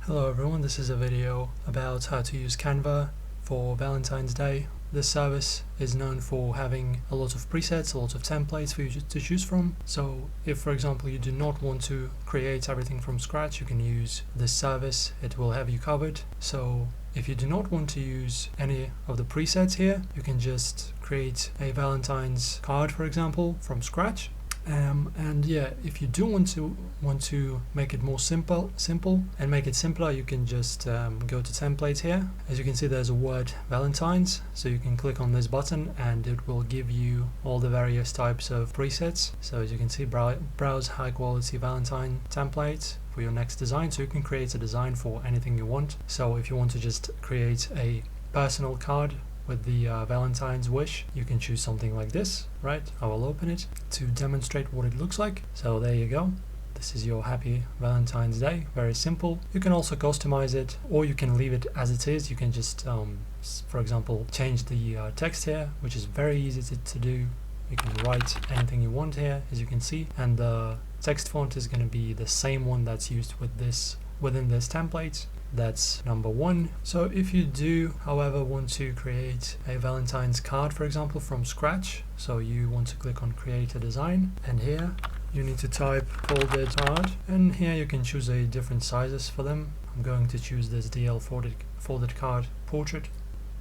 Hello everyone, this is a video about how to use Canva for Valentine's Day. This service is known for having a lot of presets, a lot of templates for you to choose from. So if, for example, you do not want to create everything from scratch, you can use this service. It will have you covered. So if you do not want to use any of the presets here, you can just create a Valentine's card, for example, from scratch. And yeah, if you do want to make it more simple and make it simpler, you can just go to templates here. As you can see, there's a word Valentines, so you can click on this button and it will give you all the various types of presets. So as you can see, browse high quality Valentine templates for your next design, so you can create a design for anything you want. So if you want to just create a personal card with the Valentine's wish, you can choose something like this, right? I will open it to demonstrate what it looks like. So there you go. This is your happy Valentine's Day. Very simple. You can also customize it, or you can leave it as it is. You can just, for example, change the text here, which is very easy to do. You can write anything you want here, as you can see, and the text font is going to be the same one that's used with within this template. That's number one. So if you do, however, want to create a Valentine's card, for example, from scratch, so you want to click on create a design, and here you need to type folded card, and here you can choose a different sizes for them. I'm going to choose this DL folded card portrait.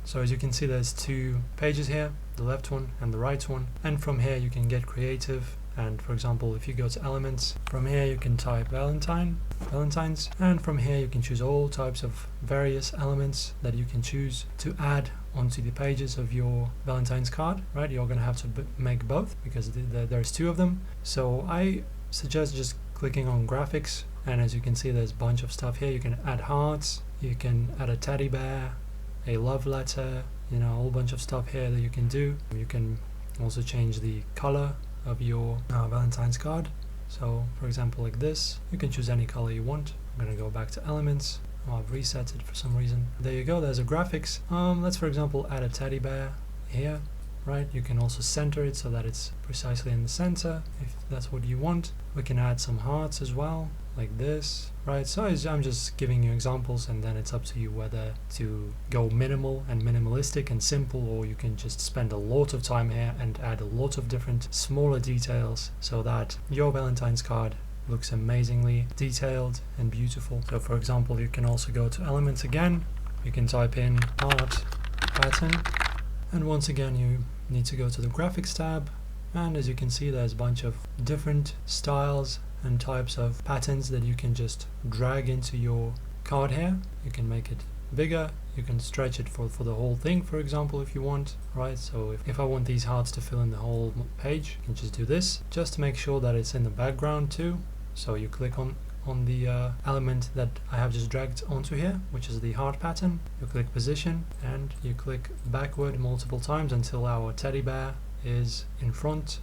So as you can see, there's two pages here, the left one and the right one, and from here you can get creative. And for example, if you go to elements, from here you can type Valentines, and from here you can choose all types of various elements that you can choose to add onto the pages of your Valentine's card, right? You're going to have to make both because there's two of them. So I suggest just clicking on graphics, and as you can see, there's a bunch of stuff here. You can add hearts, you can add a teddy bear, a love letter, a whole bunch of stuff here that you can do. You can also change the color of your Valentine's card. So for example, like this, you can choose any color you want. I'm going to go back to elements. I've reset it for some reason. There you go, there's a graphics. Let's for example add a teddy bear here, right? You can also center it so that it's precisely in the center if that's what you want. We can add some hearts as well, like this, right? So I'm just giving you examples, and then it's up to you whether to go minimal and minimalistic and simple, or you can just spend a lot of time here and add a lot of different smaller details so that your Valentine's card looks amazingly detailed and beautiful. So for example, you can also go to elements again. You can type in art pattern, and once again you need to go to the graphics tab, and as you can see, there's a bunch of different styles and types of patterns that you can just drag into your card here. You can make it bigger, you can stretch it for the whole thing, for example, if you want, right? So if I want these hearts to fill in the whole page, you can just do this, just to make sure that it's in the background too. So you click on the element that I have just dragged onto here, which is the heart pattern. You click position and you click backward multiple times until our teddy bear is in front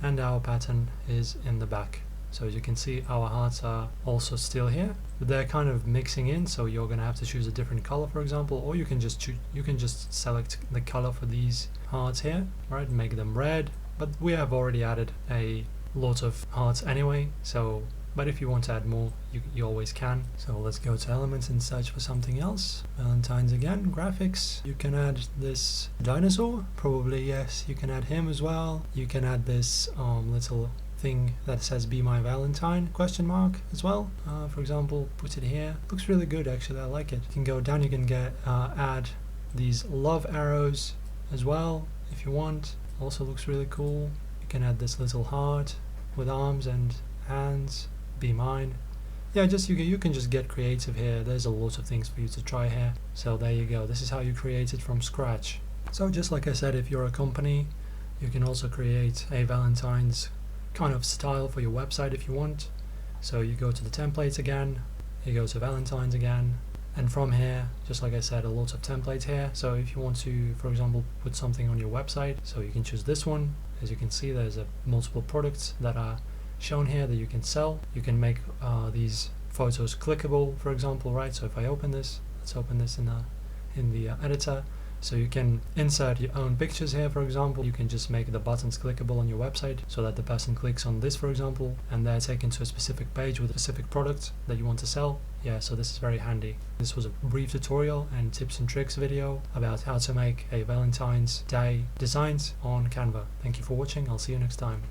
and our pattern is in the back. So as you can see, our hearts are also still here, but they're kind of mixing in, so you're going to have to choose a different color, for example, or you can just select the color for these hearts here, right? Make them red, but we have already added a lot of hearts anyway, so but if you want to add more, you always can. So let's go to elements and search for something else. Valentine's again, graphics. You can add this dinosaur, probably, yes, you can add him as well. You can add this little thing that says "Be My Valentine?" as well. For example, put it here. Looks really good, actually. I like it. You can go down. You can get add these love arrows as well if you want. Also looks really cool. You can add this little heart with arms and hands. Be mine. Yeah, just you can just get creative here. There's a lot of things for you to try here. So there you go. This is how you create it from scratch. So just like I said, if you're a company, you can also create a Valentine's kind of style for your website if you want. So you go to the templates again, you go to Valentine's again, and from here, just like I said, a lot of templates here. So if you want to, for example, put something on your website, so you can choose this one. As you can see, there's multiple products that are shown here that you can sell. You can make these photos clickable, for example, right? So if I open this, let's open this in the editor. So you can insert your own pictures here, for example. You can just make the buttons clickable on your website so that the person clicks on this, for example, and they're taken to a specific page with a specific product that you want to sell. Yeah, so this is very handy. This was a brief tutorial and tips and tricks video about how to make a Valentine's Day designs on Canva. Thank you for watching. I'll see you next time.